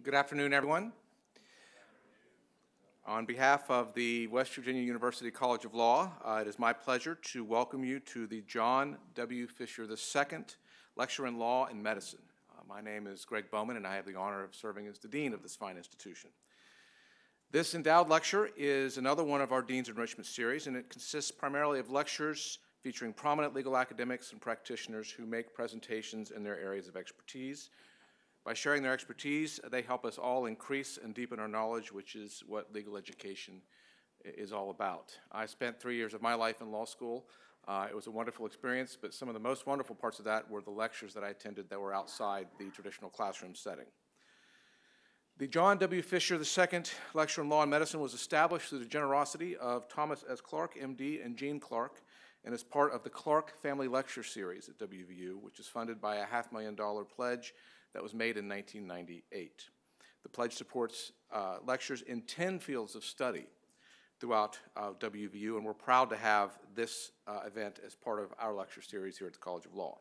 Good afternoon, everyone. On behalf of the West Virginia University College of Law, it is my pleasure to welcome you to the John W. Fisher II Lecture in Law and Medicine. My name is Greg Bowman, and I have the honor of serving as the Dean of this fine institution. This endowed lecture is another one of our Dean's Enrichment Series, and it consists primarily of lectures featuring prominent legal academics and practitioners who make presentations in their areas of expertise. By sharing their expertise, they help us all increase and deepen our knowledge, which is what legal education is all about. I spent 3 years of my life in law school. It was a wonderful experience, but some of the most wonderful parts of that were the lectures that I attended that were outside the traditional classroom setting. The John W. Fisher II Lecture in Law and Medicine was established through the generosity of Thomas S. Clark, MD, and Jean Clark, and is part of the Clark Family Lecture Series at WVU, which is funded by a $500,000 pledge that was made in 1998. The pledge supports lectures in 10 fields of study throughout WVU, and we're proud to have this event as part of our lecture series here at the College of Law.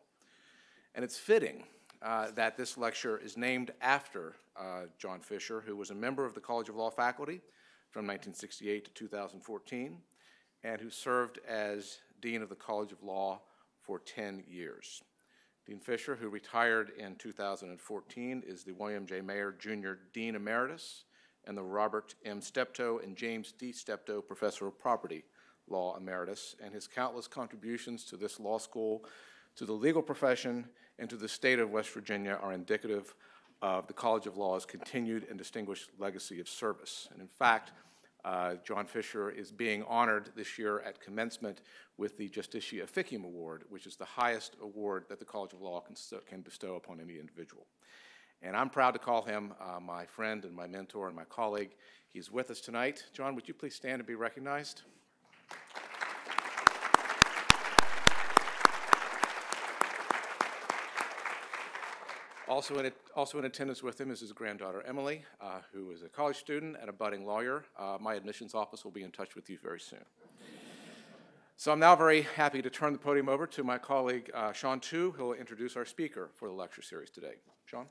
And it's fitting that this lecture is named after John Fisher, who was a member of the College of Law faculty from 1968 to 2014, and who served as Dean of the College of Law for 10 years. Dean Fisher, who retired in 2014, is the William J. Mayer Jr. Dean Emeritus and the Robert M. Steptoe and James D. Steptoe Professor of Property Law Emeritus, and his countless contributions to this law school, to the legal profession, and to the state of West Virginia are indicative of the College of Law's continued and distinguished legacy of service. And in fact, John Fisher is being honored this year at commencement with the Justitia Officium Award, which is the highest award that the College of Law can bestow upon any individual. And I'm proud to call him my friend and my mentor and my colleague. He's with us tonight. John, would you please stand and be recognized? Also in attendance with him is his granddaughter, Emily, who is a college student and a budding lawyer. My admissions office will be in touch with you very soon. So I'm now very happy to turn the podium over to my colleague, Sean Tu, who will introduce our speaker for the lecture series today. Sean?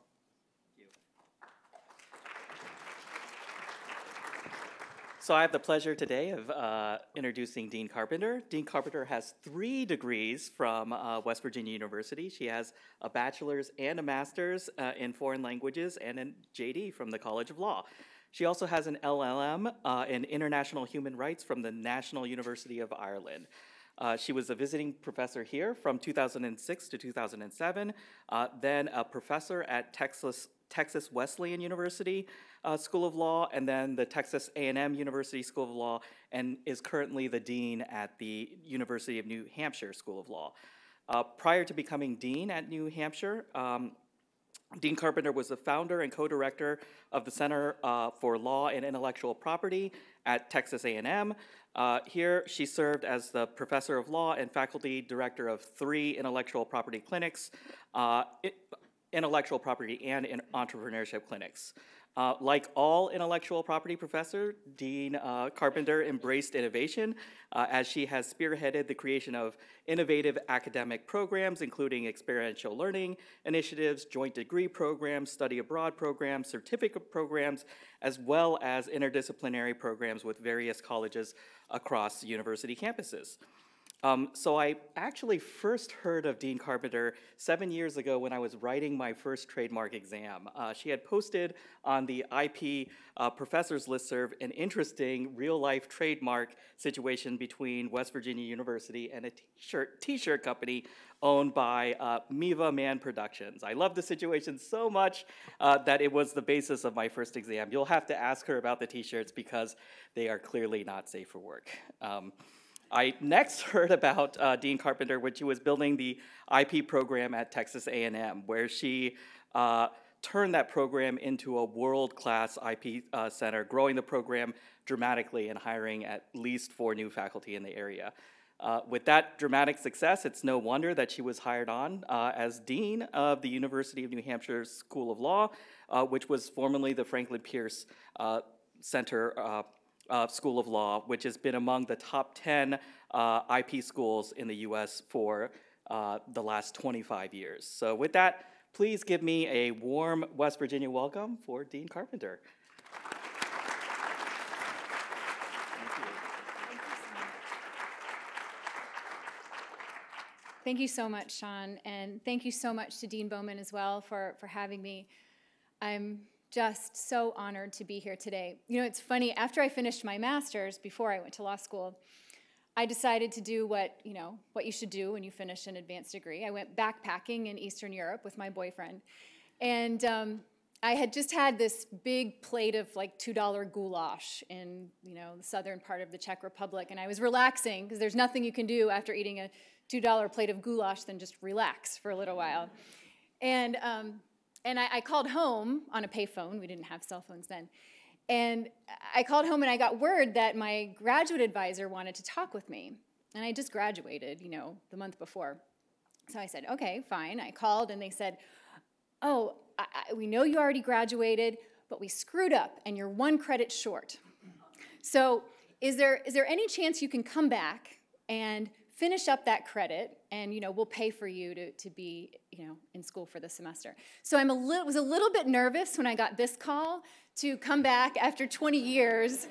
So I have the pleasure today of introducing Dean Carpenter. Dean Carpenter has 3 degrees from West Virginia University. She has a bachelor's and a master's in foreign languages and a JD from the College of Law. She also has an LLM in international human rights from the National University of Ireland. She was a visiting professor here from 2006 to 2007, then a professor at Texas Wesleyan University School of Law, and then the Texas A&M University School of Law, and is currently the dean at the University of New Hampshire School of Law. Prior to becoming dean at New Hampshire, Dean Carpenter was the founder and co-director of the Center for Law and Intellectual Property at Texas A&M. Here, she served as the professor of law and faculty director of 3 intellectual property clinics, intellectual property and entrepreneurship clinics. Like all intellectual property professor, Dean Carpenter embraced innovation as she has spearheaded the creation of innovative academic programs, including experiential learning initiatives, joint degree programs, study abroad programs, certificate programs, as well as interdisciplinary programs with various colleges across university campuses. So I actually first heard of Dean Carpenter 7 years ago when I was writing my first trademark exam. She had posted on the IP professors listserv an interesting real-life trademark situation between West Virginia University and a t-shirt company owned by Miva Man Productions. I loved the situation so much that it was the basis of my first exam. You'll have to ask her about the t-shirts because they are clearly not safe for work. I next heard about Dean Carpenter when she was building the IP program at Texas A&M, where she turned that program into a world-class IP center, growing the program dramatically and hiring at least 4 new faculty in the area. With that dramatic success, it's no wonder that she was hired on as Dean of the University of New Hampshire School of Law, which was formerly the Franklin Pierce Center School of Law, which has been among the top 10 IP schools in the US for the last 25 years. So with that, Please give me a warm West Virginia welcome for Dean Carpenter. Thank you so much, Sean, and thank you so much to Dean Bowman as well for having me. I'm just so honored to be here today. You know, it's funny, after I finished my master's, before I went to law school, I decided to do what you should do when you finish an advanced degree. I went backpacking in Eastern Europe with my boyfriend, and I had just had this big plate of like $2 goulash in the southern part of the Czech Republic, and I was relaxing because there's nothing you can do after eating a $2 plate of goulash than just relax for a little while. And I called home on a payphone. We didn't have cell phones then. And I called home and I got word that my graduate advisor wanted to talk with me. And I just graduated, the month before. So I said, okay, fine. I called and they said, oh, we know you already graduated, but we screwed up and you're 1 credit short. So is there any chance you can come back and finish up that credit, and we'll pay for you to be in school for the semester. So I was a little bit nervous when I got this call to come back after 20 years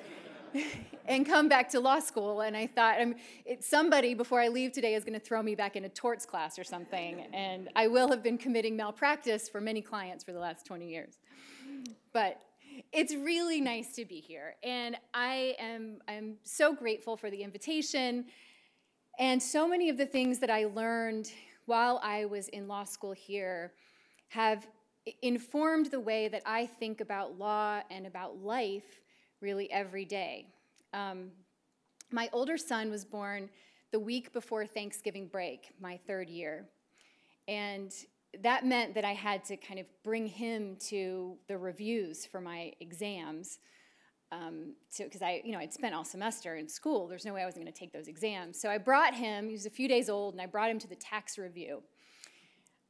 and come back to law school, and I thought somebody before I leave today is going to throw me back in a torts class or something, and I will have been committing malpractice for many clients for the last 20 years. But it's really nice to be here, and I'm so grateful for the invitation. And so many of the things that I learned while I was in law school here have informed the way that I think about law and about life really every day. My older son was born the week before Thanksgiving break, my 3rd year. And that meant that I had to kind of bring him to the reviews for my exams. Because I'd spent all semester in school. There's no way I was going to take those exams. So I brought him, he was a few days old, and I brought him to the tax review.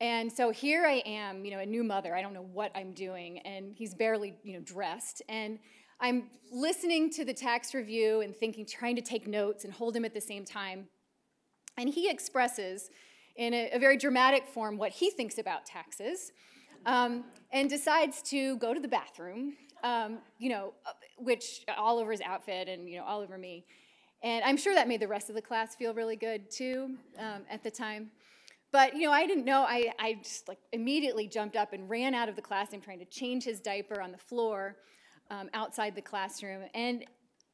And so here I am, a new mother. I don't know what I'm doing, and he's barely, dressed. And I'm listening to the tax review and trying to take notes and hold him at the same time. And he expresses in a very dramatic form what he thinks about taxes, and decides to go to the bathroom, which all over his outfit and, all over me. And I'm sure that made the rest of the class feel really good, too, at the time. But, I didn't know. I just, immediately jumped up and ran out of the classroom trying to change his diaper on the floor outside the classroom. And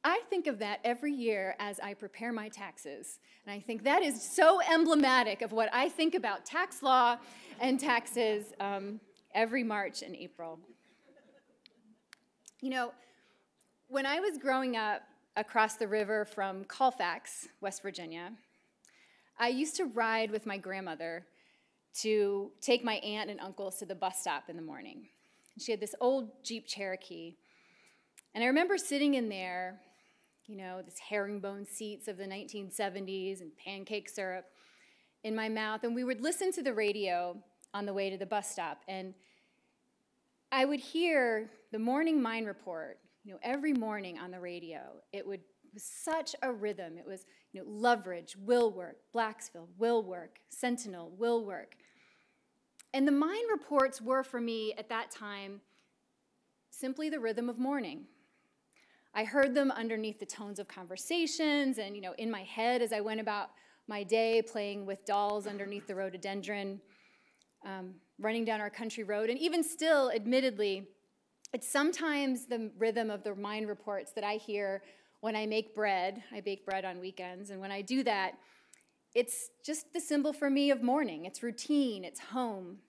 I think of that every year as I prepare my taxes. And I think that is so emblematic of what I think about tax law and taxes every March and April. When I was growing up across the river from Colfax, West Virginia, I used to ride with my grandmother to take my aunt and uncles to the bus stop in the morning. She had this old Jeep Cherokee, and I remember sitting in there, this herringbone seats of the 1970s and pancake syrup in my mouth, and we would listen to the radio on the way to the bus stop, and I would hear the morning mine report, every morning on the radio. It was such a rhythm. It was, Loveridge will work, Blacksville will work, Sentinel will work. And the mine reports were, for me at that time, simply the rhythm of morning. I heard them underneath the tones of conversations and, in my head as I went about my day playing with dolls underneath the rhododendron, running down our country road. And even still, admittedly, it's sometimes the rhythm of the mine reports that I hear when I make bread. I bake bread on weekends, and when I do that, it's just the symbol for me of morning. It's routine, it's home,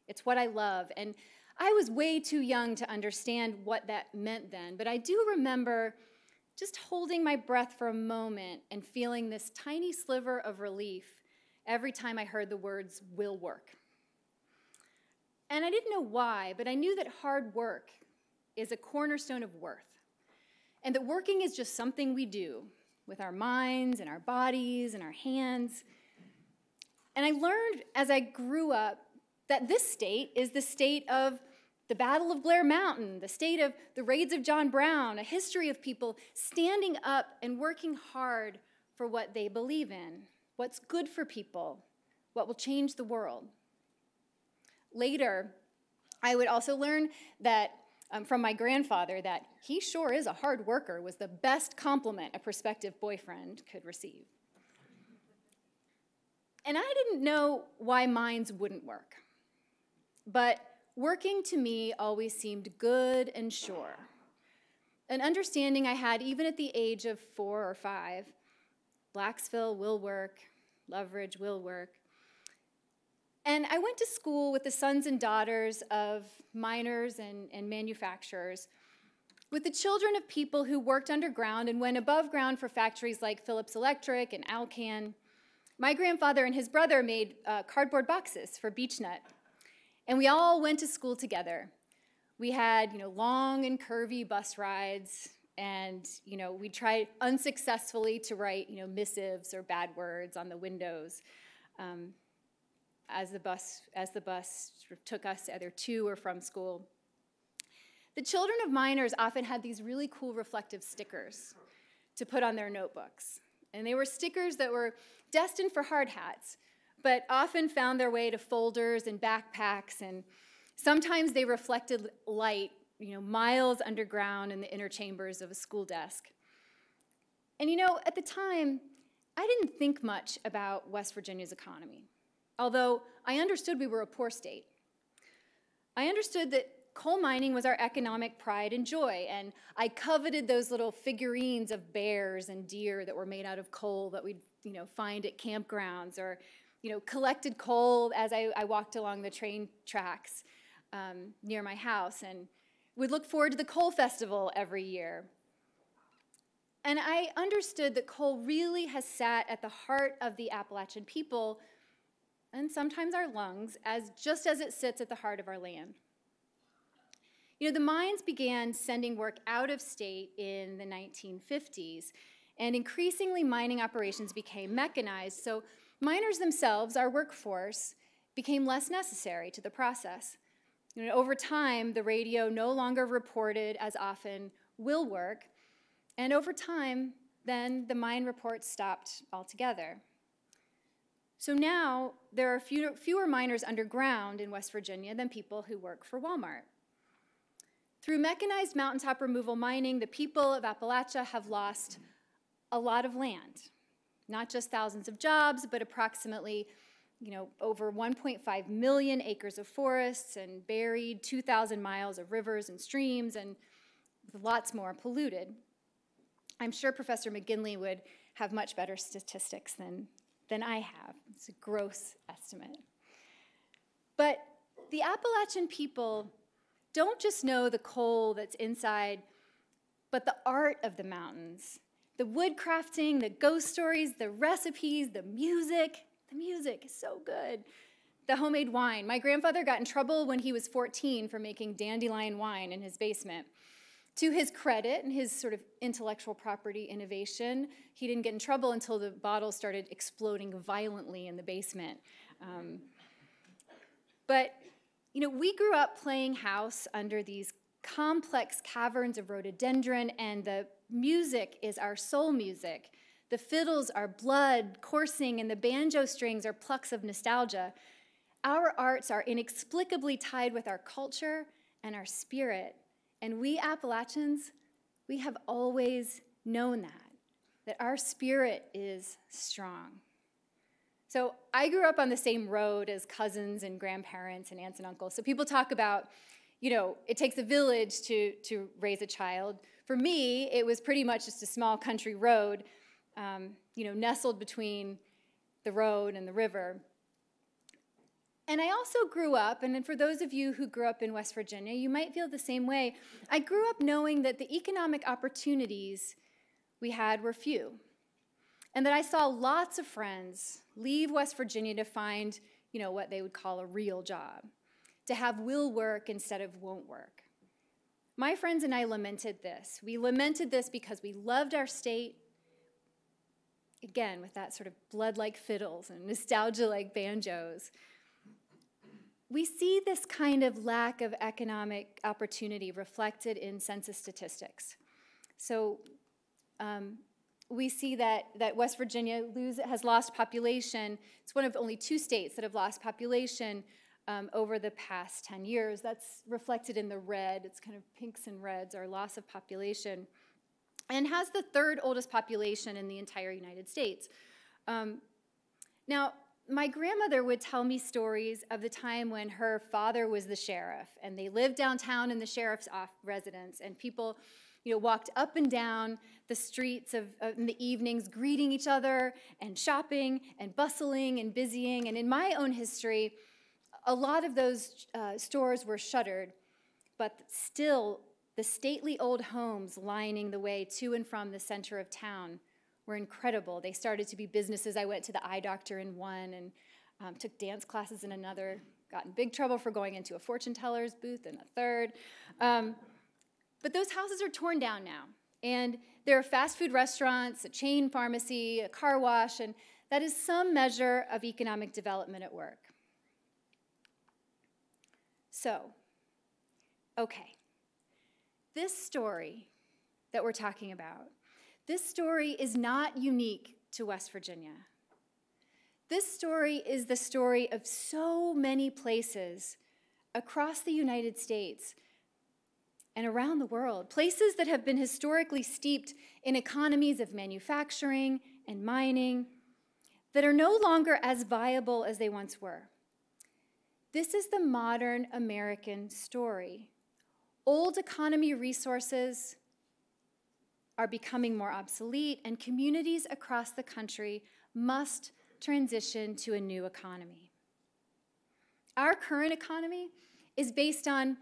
it's what I love. And I was way too young to understand what that meant then, but I do remember just holding my breath for a moment and feeling this tiny sliver of relief every time I heard the words, will work. And I didn't know why, but I knew that hard work is a cornerstone of worth, and that working is just something we do with our minds and our bodies and our hands. And I learned as I grew up that this state is the state of the Battle of Blair Mountain, the state of the raids of John Brown, a history of people standing up and working hard for what they believe in, what's good for people, what will change the world. Later, I would also learn that from my grandfather that he sure is a hard worker was the best compliment a prospective boyfriend could receive. And I didn't know why mines wouldn't work. But working to me always seemed good and sure. An understanding I had even at the age of 4 or 5. Blacksville will work, Loveridge will work. And I went to school with the sons and daughters of miners and manufacturers, with the children of people who worked underground and went above ground for factories like Phillips Electric and Alcan. My grandfather and his brother made cardboard boxes for Beechnut, and we all went to school together. We had, long and curvy bus rides, and, we tried unsuccessfully to write, missives or bad words on the windows as the bus took us either to or from school. The children of miners often had these really cool reflective stickers to put on their notebooks. And they were stickers that were destined for hard hats, but often found their way to folders and backpacks, and sometimes they reflected light, miles underground in the inner chambers of a school desk. And at the time, I didn't think much about West Virginia's economy, although I understood we were a poor state. I understood that coal mining was our economic pride and joy, and I coveted those little figurines of bears and deer that were made out of coal that we'd find at campgrounds, or collected coal as I walked along the train tracks near my house, and would look forward to the coal festival every year. And I understood that coal really has sat at the heart of the Appalachian people, and sometimes our lungs, just as it sits at the heart of our land. The mines began sending work out of state in the 1950s, and increasingly mining operations became mechanized, so miners themselves, our workforce, became less necessary to the process. Over time, the radio no longer reported as often will work, and over time, then the mine reports stopped altogether. So now, there are fewer miners underground in West Virginia than people who work for Walmart. Through mechanized mountaintop removal mining, the people of Appalachia have lost a lot of land. Not just thousands of jobs, but approximately, over 1.5 million acres of forests, and buried 2,000 miles of rivers and streams, and lots more polluted. I'm sure Professor McGinley would have much better statistics than I have. It's a gross estimate. But the Appalachian people don't just know the coal that's inside, but the art of the mountains. The wood crafting, the ghost stories, the recipes, the music. The music is so good. The homemade wine. My grandfather got in trouble when he was 14 for making dandelion wine in his basement. To his credit and his sort of intellectual property innovation, he didn't get in trouble until the bottles started exploding violently in the basement. But we grew up playing house under these complex caverns of rhododendron, and the music is our soul music. The fiddles are blood coursing, and the banjo strings are plucks of nostalgia. Our arts are inexplicably tied with our culture and our spirit, and we Appalachians, we have always known that our spirit is strong. So I grew up on the same road as cousins and grandparents and aunts and uncles. So people talk about, it takes a village to raise a child. For me, it was pretty much just a small country road, nestled between the road and the river. And I also grew up, and for those of you who grew up in West Virginia, you might feel the same way. I grew up knowing that the economic opportunities we had were few, and that I saw lots of friends leave West Virginia to find, what they would call a real job, to have will work instead of won't work. My friends and I lamented this. We lamented this because we loved our state, again, with that sort of blood-like fiddles and nostalgia-like banjos. We see this kind of lack of economic opportunity reflected in census statistics. So we see that West Virginia has lost population. It's one of only 2 states that have lost population over the past 10 years. That's reflected in the red. It's kind of pinks and reds, our loss of population, and has the third oldest population in the entire United States. Now, my grandmother would tell me stories of the time when her father was the sheriff, and they lived downtown in the sheriff's residence, and people, walked up and down the streets in the evenings, greeting each other and shopping and bustling and busying. And in my own history, a lot of those stores were shuttered, but still the stately old homes lining the way to and from the center of town were incredible. They started to be businesses. I went to the eye doctor in one and took dance classes in another, got in big trouble for going into a fortune teller's booth in a third. But those houses are torn down now. And there are fast food restaurants, a chain pharmacy, a car wash, and that is some measure of economic development at work. So, okay, this story that we're talking about, this story is not unique to West Virginia. This story is the story of so many places across the United States and around the world, places that have been historically steeped in economies of manufacturing and mining that are no longer as viable as they once were. This is the modern American story. Old economy resources are becoming more obsolete, and communities across the country must transition to a new economy. Our current economy is based on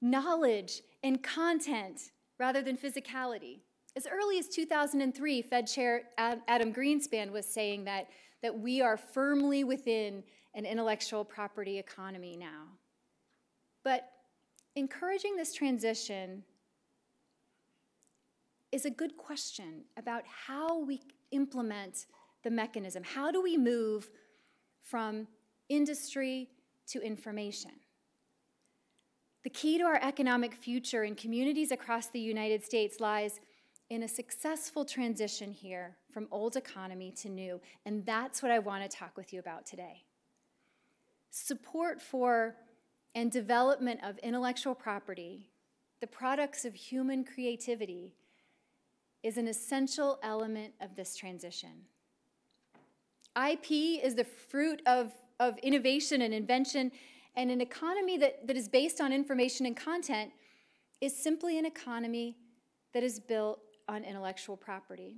knowledge and content rather than physicality. As early as 2003, Fed Chair Adam Greenspan was saying that we are firmly within an intellectual property economy now. But encouraging this transition is a good question about how we implement the mechanism. How do we move from industry to information? The key to our economic future in communities across the United States lies in a successful transition here from old economy to new, and that's what I want to talk with you about today. Support for and development of intellectual property, the products of human creativity, is an essential element of this transition. IP is the fruit of innovation and invention, and an economy that is based on information and content is simply an economy that is built on intellectual property.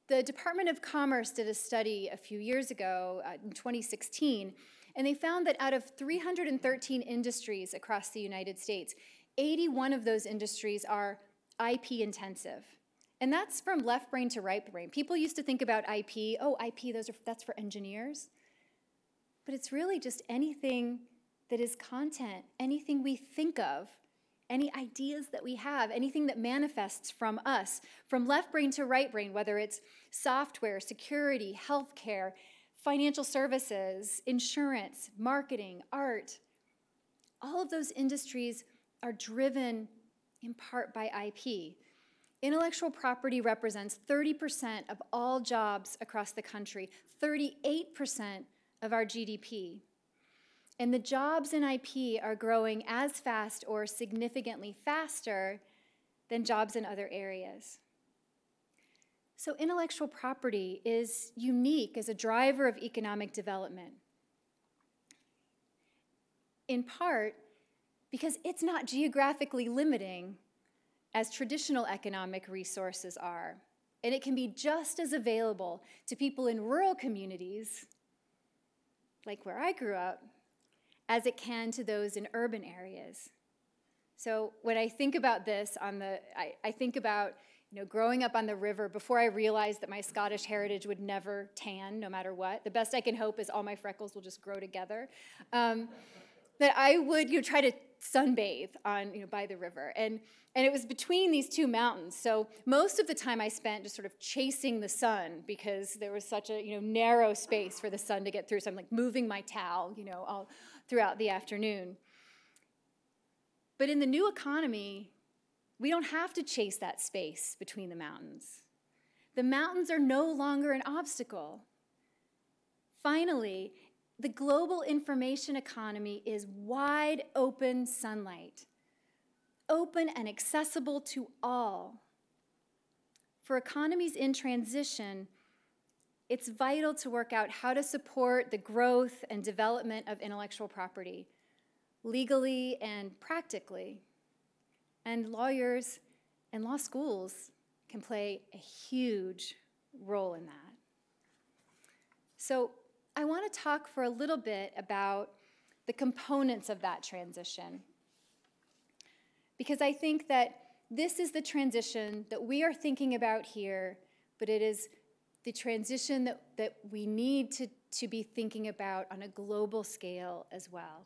The Department of Commerce did a study a few years ago, in 2016, and they found that out of 313 industries across the United States, 81 of those industries are IP intensive. And that's from left brain to right brain. People used to think about IP, that's for engineers. But it's really just anything that is content, anything we think of, any ideas that we have, anything that manifests from us, from left brain to right brain, whether it's software, security, healthcare, financial services, insurance, marketing, art. All of those industries are driven in part by IP. Intellectual property represents 30% of all jobs across the country, 38% of our GDP. And the jobs in IP are growing as fast or significantly faster than jobs in other areas. So intellectual property is unique as a driver of economic development, in part because it's not geographically limiting as traditional economic resources are, and it can be just as available to people in rural communities, like where I grew up, as it can to those in urban areas. So when I think about this, I think about growing up on the river before I realized that my Scottish heritage would never tan, no matter what. The best I can hope is all my freckles will just grow together. That I would try to sunbathe on by the river, and it was between these two mountains. So most of the time I spent just sort of chasing the sun because there was such a narrow space for the sun to get through. So I'm like moving my towel all throughout the afternoon. But in the new economy, we don't have to chase that space between the mountains. The mountains are no longer an obstacle. Finally, The global information economy is wide open sunlight, open and accessible to all. For economies in transition, it's vital to work out how to support the growth and development of intellectual property, legally and practically. And lawyers and law schools can play a huge role in that. So I want to talk for a little bit about the components of that transition, because I think that this is the transition that we are thinking about here, but it is the transition that we need to be thinking about on a global scale as well.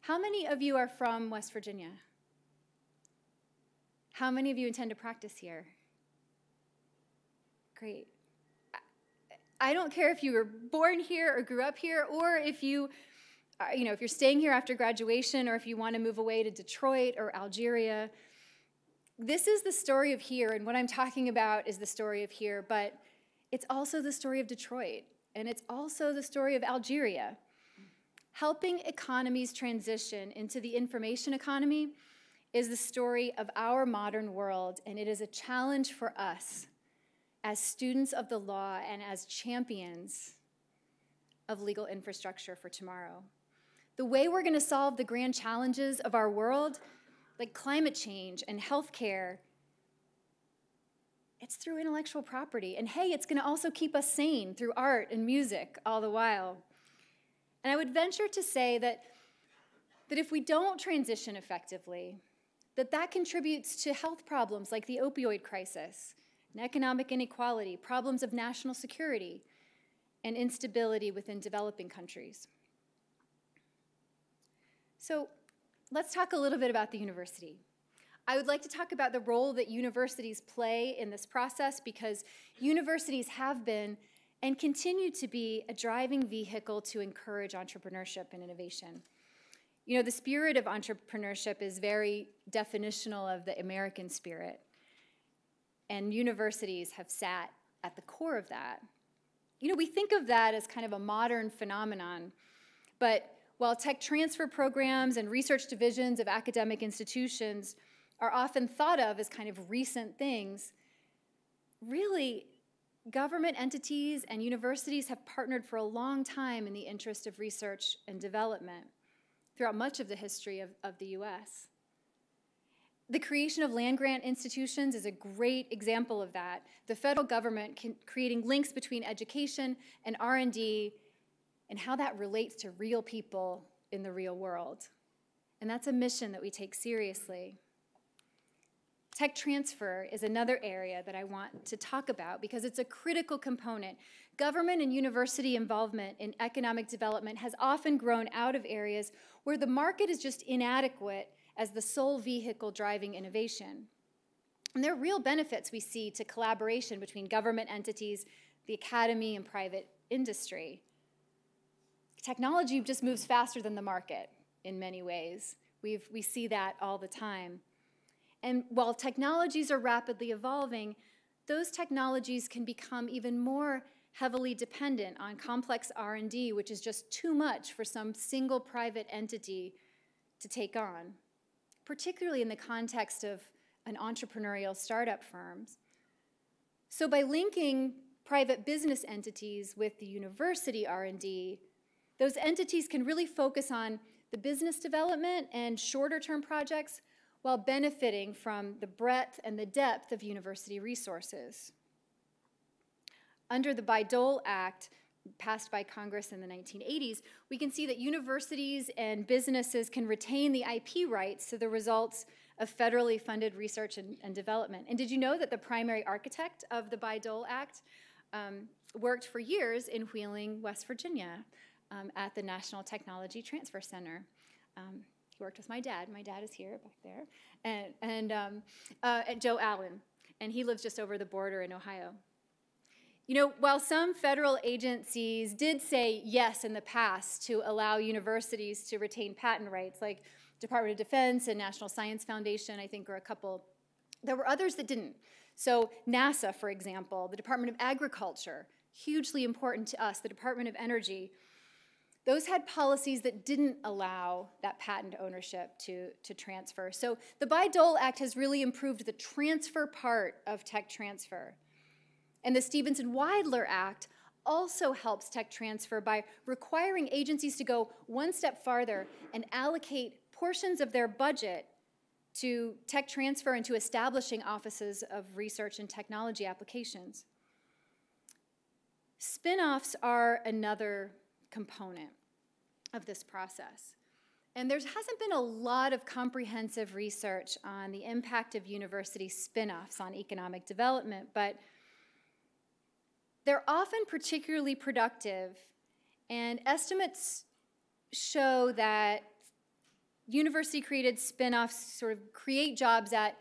How many of you are from West Virginia? How many of you intend to practice here? Great. I don't care if you were born here or grew up here, or if you, if you're staying here after graduation, or if you want to move away to Detroit or Algeria. This is the story of here, and what I'm talking about is the story of here, but it's also the story of Detroit, and it's also the story of Algeria. Helping economies transition into the information economy is the story of our modern world, and it is a challenge for us as students of the law and as champions of legal infrastructure for tomorrow. The way we're going to solve the grand challenges of our world, like climate change and healthcare, it's through intellectual property. And hey, it's going to also keep us sane through art and music all the while. And I would venture to say that if we don't transition effectively, that contributes to health problems like the opioid crisis, and economic inequality, problems of national security, and instability within developing countries. So let's talk a little bit about the university. I would like to talk about the role that universities play in this process, because universities have been and continue to be a driving vehicle to encourage entrepreneurship and innovation. You know, the spirit of entrepreneurship is very definitional of the American spirit, and universities have sat at the core of that. You know, we think of that as kind of a modern phenomenon, but while tech transfer programs and research divisions of academic institutions are often thought of as kind of recent things, really, government entities and universities have partnered for a long time in the interest of research and development throughout much of the history of the US. The creation of land-grant institutions is a great example of that. The federal government creating links between education and R&D and how that relates to real people in the real world. And that's a mission that we take seriously. Tech transfer is another area that I want to talk about because it's a critical component. Government and university involvement in economic development has often grown out of areas where the market is just inadequate as the sole vehicle driving innovation. And there are real benefits we see to collaboration between government entities, the academy, and private industry. Technology just moves faster than the market in many ways. We see that all the time. And while technologies are rapidly evolving, those technologies can become even more heavily dependent on complex R&D, which is just too much for some single private entity to take on, particularly in the context of an entrepreneurial startup firms. So by linking private business entities with the university R&D, those entities can really focus on the business development and shorter-term projects while benefiting from the breadth and the depth of university resources. Under the Bayh-Dole Act, passed by Congress in the 1980s, we can see that universities and businesses can retain the IP rights to the results of federally funded research and development. And did you know that the primary architect of the Bayh-Dole Act worked for years in Wheeling, West Virginia, at the National Technology Transfer Center? He worked with my dad. My dad is here back there, and Joe Allen, and he lives just over the border in Ohio. You know, while some federal agencies did say yes in the past to allow universities to retain patent rights, like Department of Defense and National Science Foundation, I think, are a couple, there were others that didn't. So NASA, for example, the Department of Agriculture, hugely important to us, the Department of Energy. those had policies that didn't allow that patent ownership to transfer. So the Bayh-Dole Act has really improved the transfer part of tech transfer. And the Stevenson-Weidler Act also helps tech transfer by requiring agencies to go one step farther and allocate portions of their budget to tech transfer and to establishing offices of research and technology applications. Spin-offs are another component of this process. And there hasn't been a lot of comprehensive research on the impact of university spin-offs on economic development, but they're often particularly productive, and estimates show that university-created spin-offs sort of create jobs at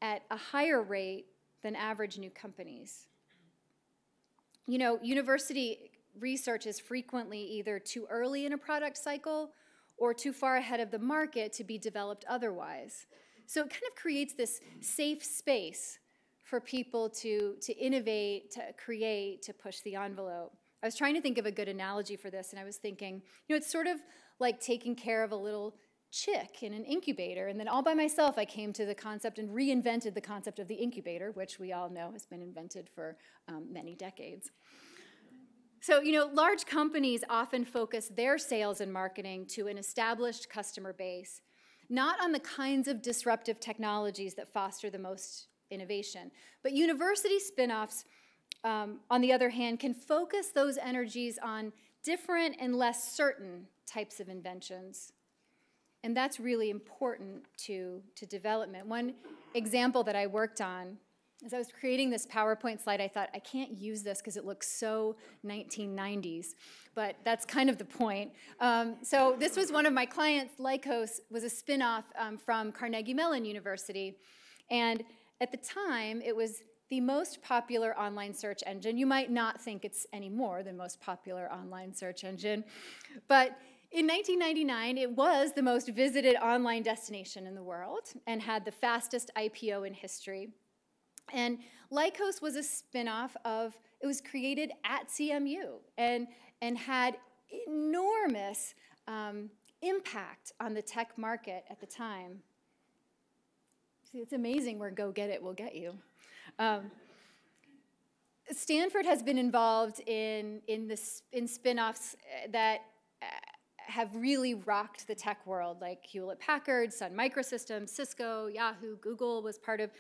a higher rate than average new companies. You know, university research is frequently either too early in a product cycle or too far ahead of the market to be developed otherwise. So it kind of creates this safe space for people to innovate, to create, to push the envelope. I was trying to think of a good analogy for this, and I was thinking, you know, it's sort of like taking care of a little chick in an incubator, and then all by myself I came to the concept and reinvented the concept of the incubator, which we all know has been invented for many decades. So, you know, large companies often focus their sales and marketing to an established customer base, not on the kinds of disruptive technologies that foster the most innovation. But university spin-offs, on the other hand, can focus those energies on different and less certain types of inventions. And that's really important to development. One example that I worked on, as I was creating this PowerPoint slide, I thought, I can't use this because it looks so 1990s, but that's kind of the point. So this was one of my clients. Lycos was a spin-off from Carnegie Mellon University. And at the time, it was the most popular online search engine. You might not think it's anymore the most popular online search engine, but in 1999, it was the most visited online destination in the world and had the fastest IPO in history. And Lycos was a spin-off of, it was created at CMU and had enormous impact on the tech market at the time. See, it's amazing where go get it will get you. Stanford has been involved in spin-offs that have really rocked the tech world, like Hewlett-Packard, Sun Microsystems, Cisco, Yahoo, Google was part of,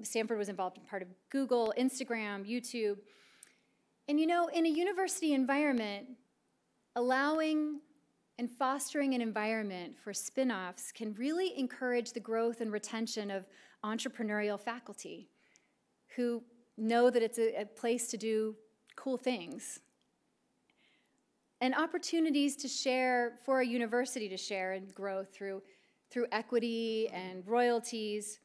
Stanford was involved in part of Google, Instagram, YouTube. And you know, in a university environment, allowing and fostering an environment for spin-offs can really encourage the growth and retention of entrepreneurial faculty who know that it's a place to do cool things. And opportunities to share, for a university to share and grow through equity and royalties.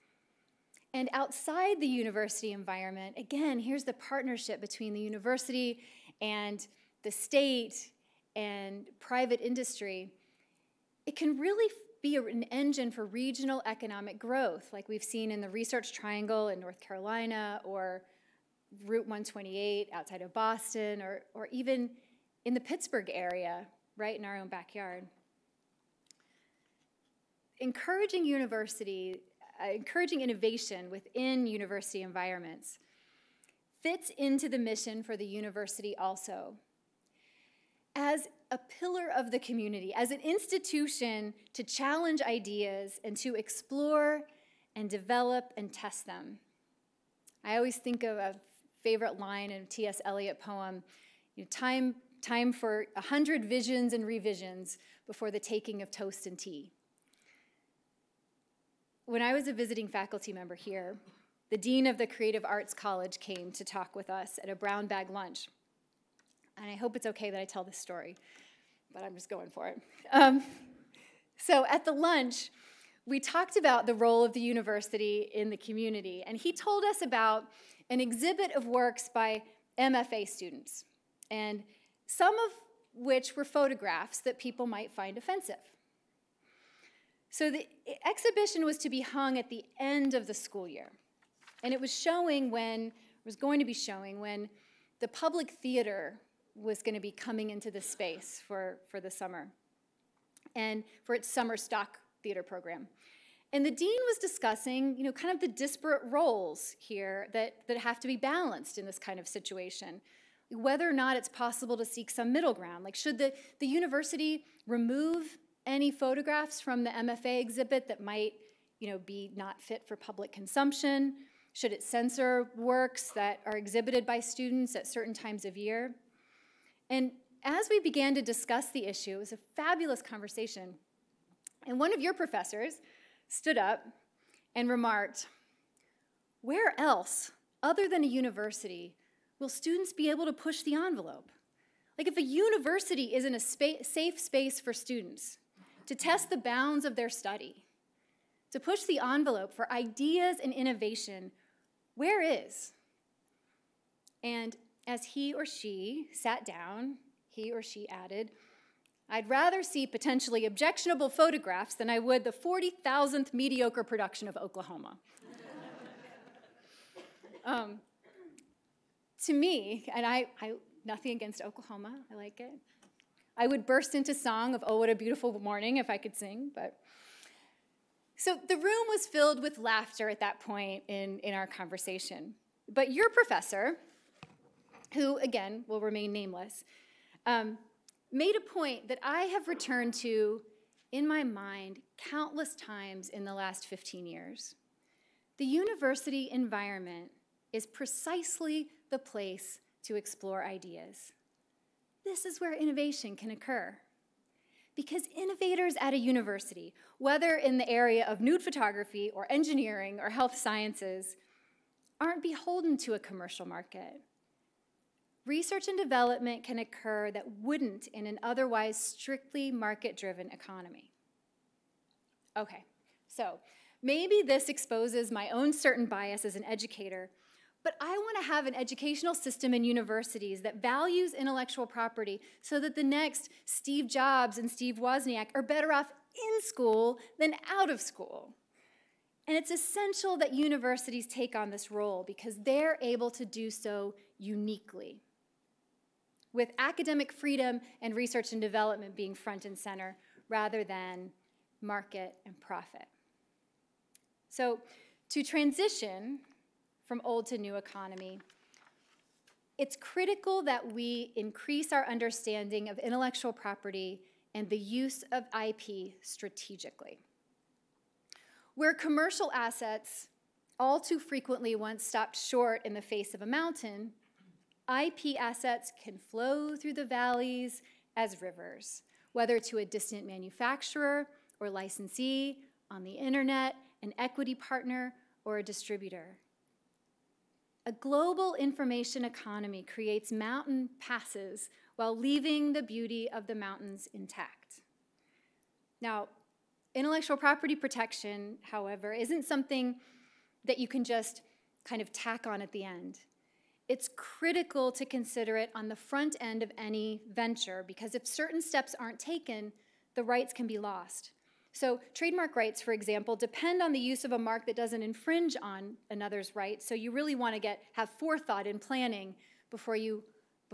And outside the university environment, again, here's the partnership between the university and the state and private industry. It can really be an engine for regional economic growth, like we've seen in the Research Triangle in North Carolina, or Route 128 outside of Boston, or even in the Pittsburgh area, right in our own backyard. Encouraging innovation within university environments fits into the mission for the university also. As a pillar of the community, as an institution to challenge ideas and to explore and develop and test them. I always think of a favorite line in a T.S. Eliot poem, you know, time for 100 visions and revisions before the taking of toast and tea. When I was a visiting faculty member here, the dean of the Creative Arts College came to talk with us at a brown bag lunch. And I hope it's okay that I tell this story, but I'm just going for it. So at the lunch, we talked about the role of the university in the community, and he told us about an exhibit of works by MFA students, and some of which were photographs that people might find offensive. So the exhibition was to be hung at the end of the school year, and it was going to be showing when the public theater was going to be coming into the space for the summer and for its summer stock theater program. And the dean was discussing, kind of the disparate roles here that have to be balanced in this kind of situation. Whether or not it's possible to seek some middle ground. Like, should the university remove any photographs from the MFA exhibit that might, be not fit for public consumption? Should it censor works that are exhibited by students at certain times of year? And as we began to discuss the issue, it was a fabulous conversation. And one of your professors stood up and remarked, "Where else, other than a university, will students be able to push the envelope? Like, if a university isn't a safe space for students to test the bounds of their study, to push the envelope for ideas and innovation, where is?" And as he or she sat down, he or she added, "I'd rather see potentially objectionable photographs than I would the 40,000th mediocre production of Oklahoma." To me, and I nothing against Oklahoma, I like it. I would burst into song of "Oh, What a Beautiful Morning" if I could sing, but. So the room was filled with laughter at that point in our conversation. But your professor, who again will remain nameless, made a point that I have returned to in my mind countless times in the last 15 years. The university environment is precisely the place to explore ideas. This is where innovation can occur. Because innovators at a university, whether in the area of nude photography or engineering or health sciences, aren't beholden to a commercial market. Research and development can occur that wouldn't in an otherwise strictly market-driven economy. Okay, so maybe this exposes my own certain bias as an educator, but I want to have an educational system in universities that values intellectual property so that the next Steve Jobs and Steve Wozniak are better off in school than out of school. And it's essential that universities take on this role because they're able to do so uniquely, with academic freedom and research and development being front and center rather than market and profit. So to transition from old to new economy, it's critical that we increase our understanding of intellectual property and the use of IP strategically. Where commercial assets all too frequently once stopped short in the face of a mountain, IP assets can flow through the valleys as rivers, whether to a distant manufacturer or licensee, on the internet, an equity partner, or a distributor. A global information economy creates mountain passes while leaving the beauty of the mountains intact. Now, intellectual property protection, however, isn't something that you can just kind of tack on at the end. It's critical to consider it on the front end of any venture because if certain steps aren't taken, the rights can be lost. So trademark rights, for example, depend on the use of a mark that doesn't infringe on another's rights, so you really want to have forethought in planning before you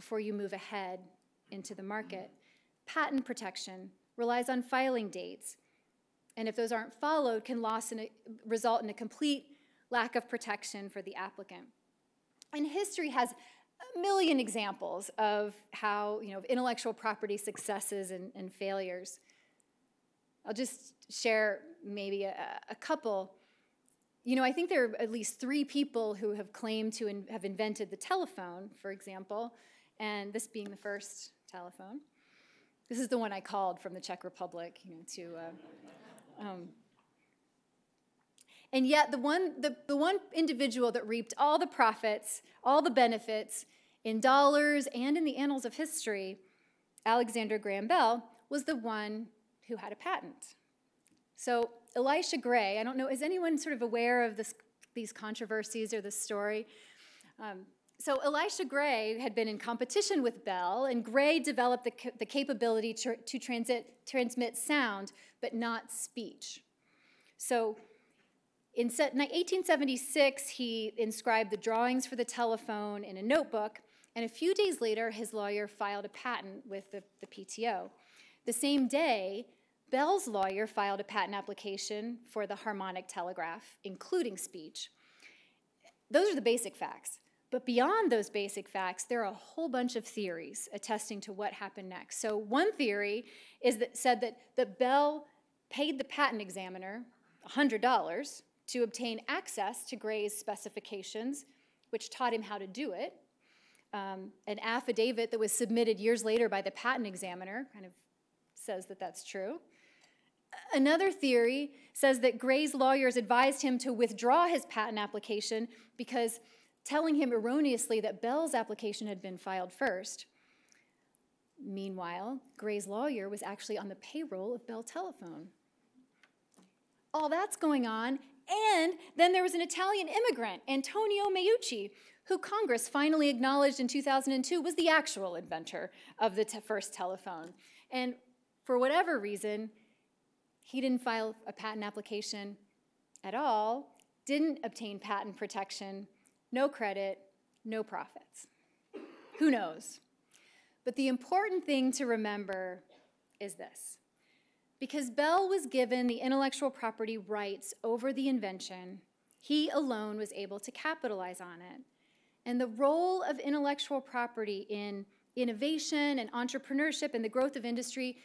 move ahead into the market. Patent protection relies on filing dates, and if those aren't followed, can result in a complete lack of protection for the applicant. And history has a million examples of how, of intellectual property successes and failures. I'll just share maybe a couple. I think there are at least 3 people who have claimed to have invented the telephone, for example, and this being the first telephone. This is the one I called from the Czech Republic, and yet the one individual that reaped all the profits, all the benefits in dollars and in the annals of history, Alexander Graham Bell, was the one who had a patent. So Elisha Gray, I don't know, is anyone sort of aware of these controversies or this story? So Elisha Gray had been in competition with Bell, and Gray developed the capability to transmit sound, but not speech. So in 1876, he inscribed the drawings for the telephone in a notebook, And a few days later, his lawyer filed a patent with the PTO. The same day, Bell's lawyer filed a patent application for the harmonic telegraph, including speech. Those are the basic facts. But beyond those basic facts, there are a whole bunch of theories attesting to what happened next. So one theory said that Bell paid the patent examiner $100 to obtain access to Gray's specifications, which taught him how to do it. An affidavit that was submitted years later by the patent examiner kind of says that that's true. Another theory says that Gray's lawyers advised him to withdraw his patent application because telling him erroneously that Bell's application had been filed first. Meanwhile, Gray's lawyer was actually on the payroll of Bell Telephone. All that's going on, and then there was an Italian immigrant, Antonio Meucci, who Congress finally acknowledged in 2002 was the actual inventor of the first telephone. And for whatever reason, he didn't file a patent application at all, didn't obtain patent protection, no credit, no profits. Who knows? But the important thing to remember is this. Because Bell was given the intellectual property rights over the invention, he alone was able to capitalize on it. And the role of intellectual property in innovation and entrepreneurship and the growth of industry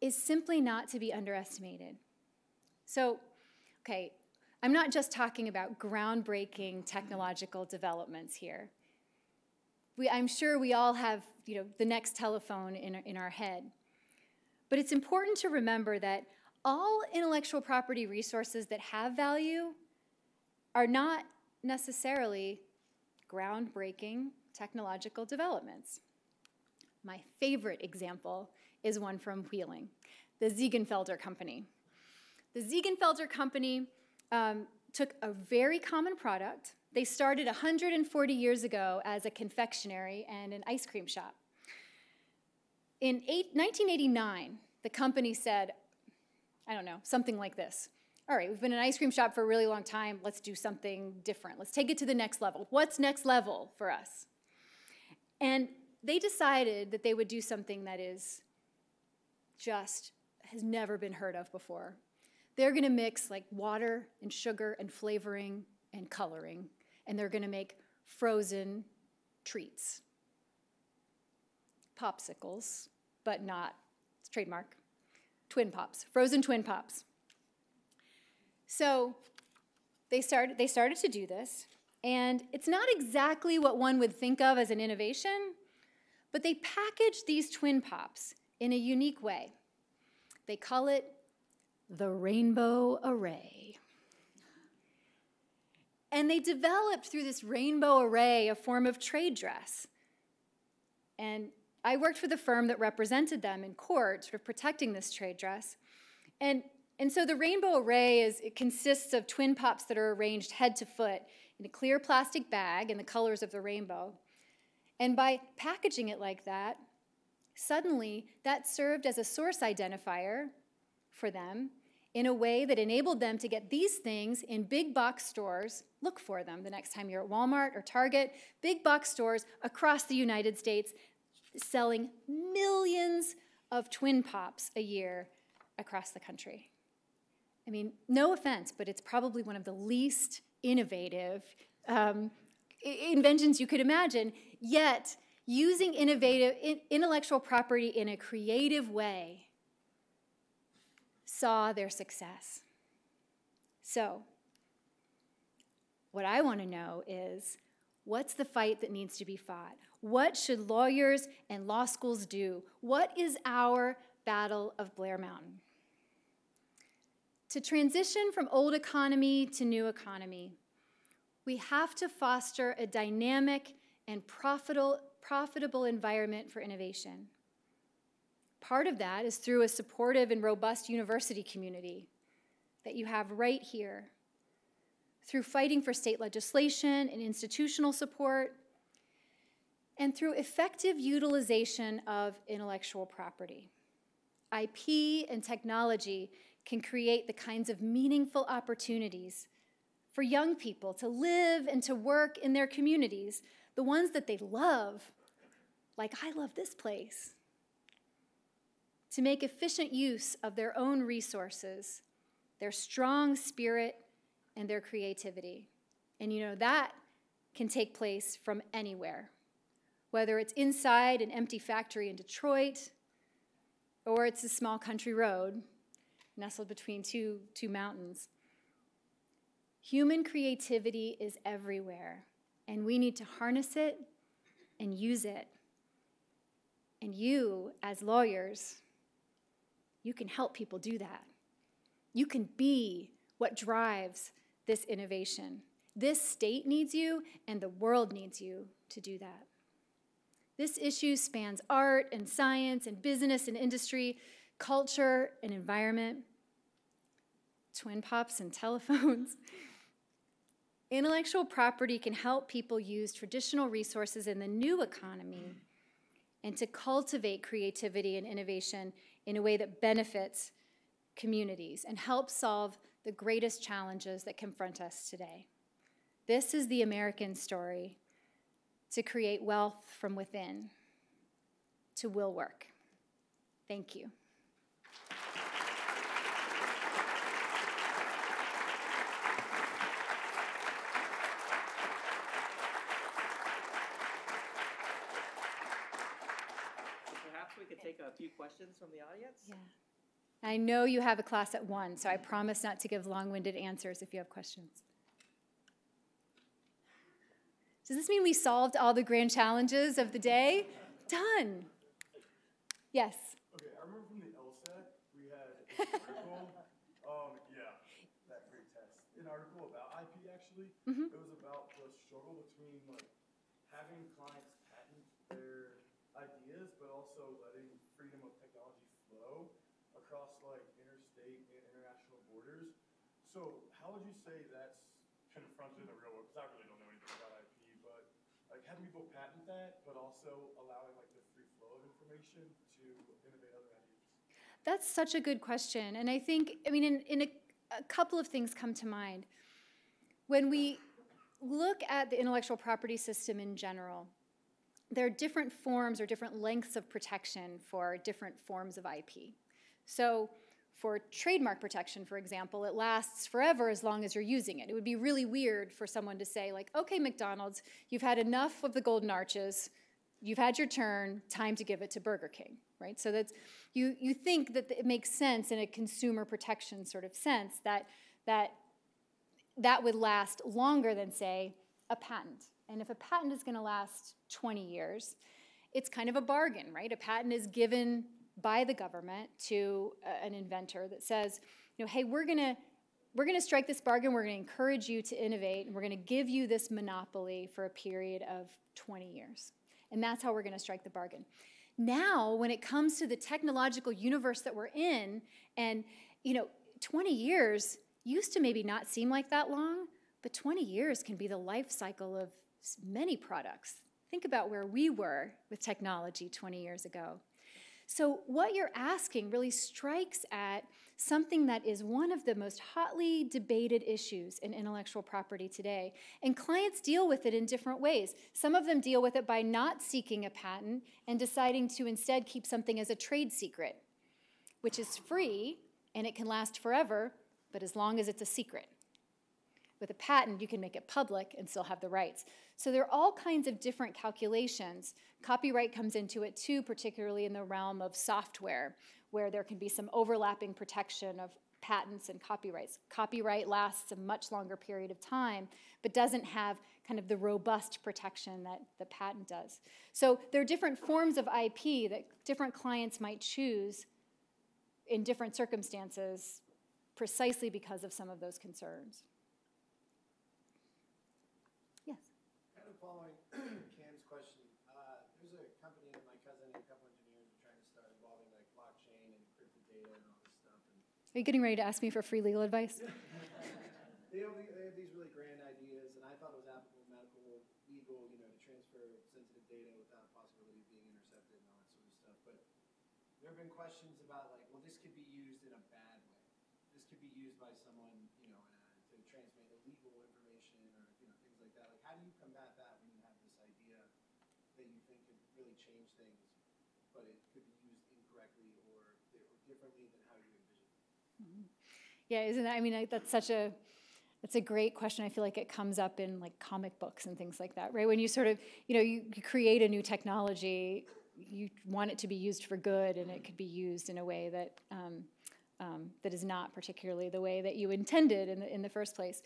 is simply not to be underestimated. So, okay, I'm not just talking about groundbreaking technological developments here. I'm sure we all have, the next telephone in our head. But it's important to remember that all intellectual property resources that have value are not necessarily groundbreaking technological developments. My favorite example is one from Wheeling, the Ziegenfelder Company. The Ziegenfelder Company took a very common product. They started 140 years ago as a confectionery and an ice cream shop. In 1989, the company said, I don't know, something like this. All right, we've been an ice cream shop for a really long time. Let's do something different. Let's take it to the next level. What's next level for us? And they decided that they would do something that has never been heard of before. They're going to mix like water and sugar and flavoring and coloring, and they're going to make frozen treats. Popsicles, but not, it's trademark, Twin Pops, frozen Twin Pops. So they started to do this, and it's not exactly what one would think of as an innovation, but they packaged these Twin Pops in a unique way. They call it the Rainbow Array. And they developed through this rainbow array a form of trade dress. And I worked for the firm that represented them in court, sort of protecting this trade dress. And so the rainbow array it consists of Twin Pops that are arranged head to foot in a clear plastic bag in the colors of the rainbow. And by packaging it like that, suddenly that served as a source identifier for them in a way that enabled them to get these things in big box stores. Look for them the next time you're at Walmart or Target. Big box stores across the United States selling millions of Twin Pops a year across the country. I mean, no offense, but it's probably one of the least innovative inventions you could imagine, yet using intellectual property in a creative way saw their success. So, what I want to know is, what's the fight that needs to be fought? What should lawyers and law schools do? What is our battle of Blair Mountain? To transition from old economy to new economy, we have to foster a dynamic and profitable environment for innovation. Part of that is through a supportive and robust university community that you have right here, through fighting for state legislation and institutional support, and through effective utilization of intellectual property. IP and technology can create the kinds of meaningful opportunities for young people to live and to work in their communities, the ones that they love, like I love this place, to make efficient use of their own resources, their strong spirit, and their creativity. And you know, that can take place from anywhere, whether it's inside an empty factory in Detroit, or it's a small country road nestled between two mountains. Human creativity is everywhere, and we need to harness it and use it. And you, as lawyers, you can help people do that. You can be what drives this innovation. This state needs you, and the world needs you to do that. This issue spans art and science and business and industry, culture and environment, twin pops and telephones. Intellectual property can help people use traditional resources in the new economy and to cultivate creativity and innovation in a way that benefits communities and helps solve the greatest challenges that confront us today. This is the American story: to create wealth from within, to will work. Thank you. Perhaps we could take a few questions from the audience? Yeah. I know you have a class at 1, so I promise not to give long-winded answers if you have questions. Does this mean we solved all the grand challenges of the day? Done. Yes. Okay, I remember from the LSAT, we had an article, that great test, an article about IP actually. It was about the struggle between like having clients patent their ideas, but also letting freedom of technology flow across like interstate and international borders. So how would you say that's confronted in the real world? Because I really don't know anything about IP, but like having people patent that, but also allowing like the free flow of information to innovate other ideas? That's such a good question. And I think, in a couple of things come to mind. When we look at the intellectual property system in general, there are different forms or different lengths of protection for different forms of IP. So for trademark protection, for example, it lasts forever as long as you're using it. It would be really weird for someone to say, like, okay, McDonald's, you've had enough of the golden arches, you've had your turn, time to give it to Burger King, right? So that's, you think that it makes sense in a consumer protection sort of sense that would last longer than, say, a patent. And if a patent is going to last 20 years, it's kind of a bargain, right? A patent is given by the government to an inventor that says, you know, hey, we're gonna strike this bargain, we're gonna encourage you to innovate, and we're gonna give you this monopoly for a period of 20 years. And that's how we're gonna strike the bargain. Now, when it comes to the technological universe that we're in, and 20 years used to maybe not seem like that long, but 20 years can be the life cycle of many products. Think about where we were with technology 20 years ago. So what you're asking really strikes at something that is one of the most hotly debated issues in intellectual property today. And clients deal with it in different ways. Some of them deal with it by not seeking a patent and deciding to instead keep something as a trade secret, which is free and it can last forever, but as long as it's a secret. With a patent, you can make it public and still have the rights. So there are all kinds of different calculations. Copyright comes into it too, particularly in the realm of software, where there can be some overlapping protection of patents and copyrights. Copyright lasts a much longer period of time, but doesn't have kind of the robust protection that the patent does. So there are different forms of IP that different clients might choose in different circumstances precisely because of some of those concerns. Following Cam's question, there's a company that my cousin and a couple engineers are trying to start involving like blockchain and encrypted data and all this stuff. And are you getting ready to ask me for free legal advice? they have these really grand ideas, and I thought it was applicable, medical, legal, to transfer sensitive data without a possibility of being intercepted and all that sort of stuff. But there have been questions about like, well, this could be used in a bad way. This could be used by someone, to transmit illegal information or things like that. Like, how do you combat that when you have this idea that you think could really change things, but it could be used incorrectly or differently than how you envision? Yeah, isn't that, I mean, that's a great question. I feel like it comes up in like comic books and things like that, right? When you sort of, you create a new technology, you want it to be used for good, and it could be used in a way that that is not particularly the way that you intended in the first place.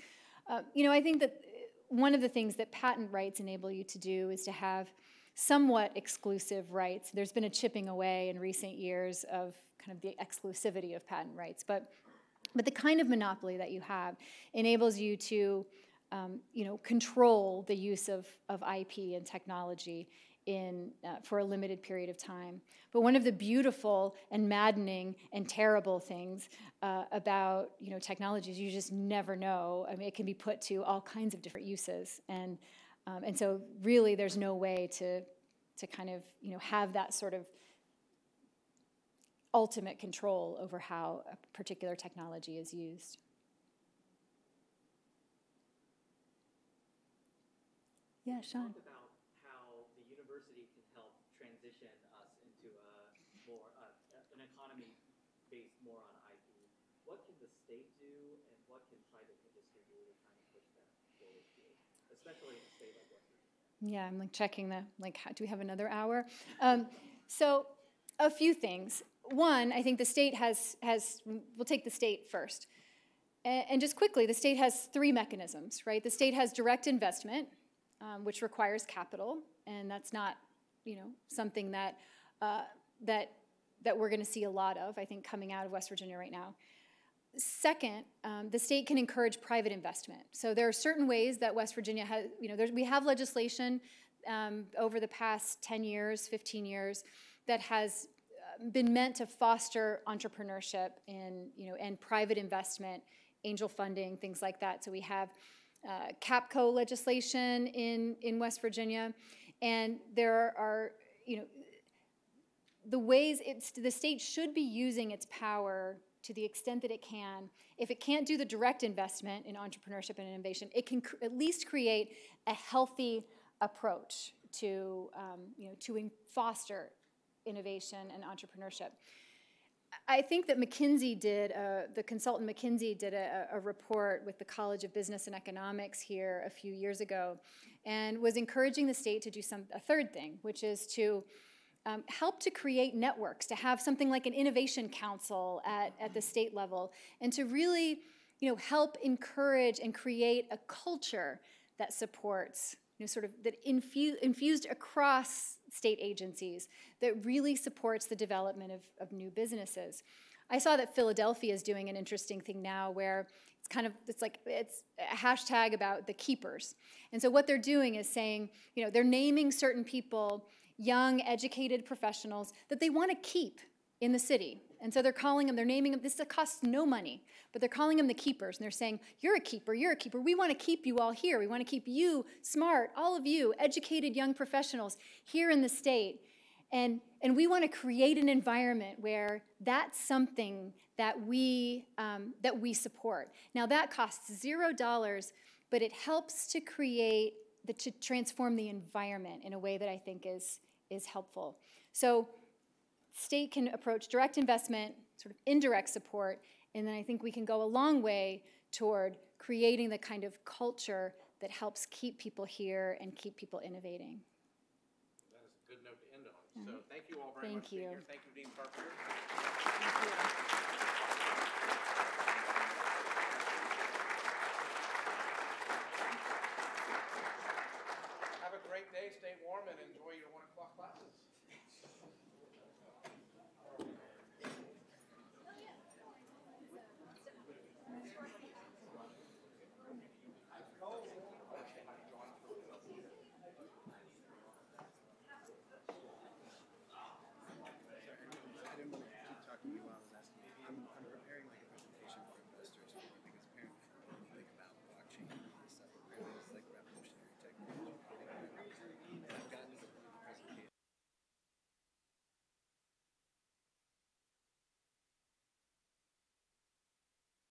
I think that one of the things that patent rights enable you to do is to have somewhat exclusive rights. There's been a chipping away in recent years of kind of the exclusivity of patent rights, but the kind of monopoly that you have enables you to, control the use of IP and technology for a limited period of time. But one of the beautiful and maddening and terrible things about technology is you just never know. I mean, it can be put to all kinds of different uses, and so really there's no way to kind of have that sort of ultimate control over how a particular technology is used. Yeah, Sean. Talk about how the university can help transition us into an economy based more on IP. What can the state do, and what can private industry do to kind of push that forward too, especially in a state like West Virginia? Yeah, I'm like checking do we have another hour? So a few things. One, I think the state we'll take the state first. And just quickly, the state has three mechanisms, right? The state has direct investment, which requires capital, and that's not, something that we're going to see a lot of, I think, coming out of West Virginia right now. Second, the state can encourage private investment. So there are certain ways that West Virginia has, we have legislation over the past 10 years, 15 years that has been meant to foster entrepreneurship and private investment, angel funding, things like that. So we have CAPCO legislation in West Virginia, and there are, the ways the state should be using its power to the extent that it can. If it can't do the direct investment in entrepreneurship and innovation, it can at least create a healthy approach to foster innovation and entrepreneurship. I think that the consultant McKinsey did a report with the College of Business and Economics here a few years ago, and was encouraging the state to do a third thing, which is to help to create networks, to have something like an innovation council at the state level, and to really help encourage and create a culture that supports that infused across state agencies, that really supports the development of new businesses. I saw that Philadelphia is doing an interesting thing now where it's a hashtag about the keepers. And so what they're doing is saying, they're naming certain people, young, educated professionals that they want to keep in the city. And so they're naming them, this costs no money, but they're calling them the keepers. And they're saying, you're a keeper, we want to keep you all here. We want to keep you smart, all of you, educated young professionals here in the state. And we want to create an environment where that's something that we support. Now that costs $0, but it helps to to transform the environment in a way that I think is helpful. So state can approach direct investment, sort of indirect support, and then I think we can go a long way toward creating the kind of culture that helps keep people here and keep people innovating. That is a good note to end on. So thank you all very much for being here. Thank you, Dean Carpenter.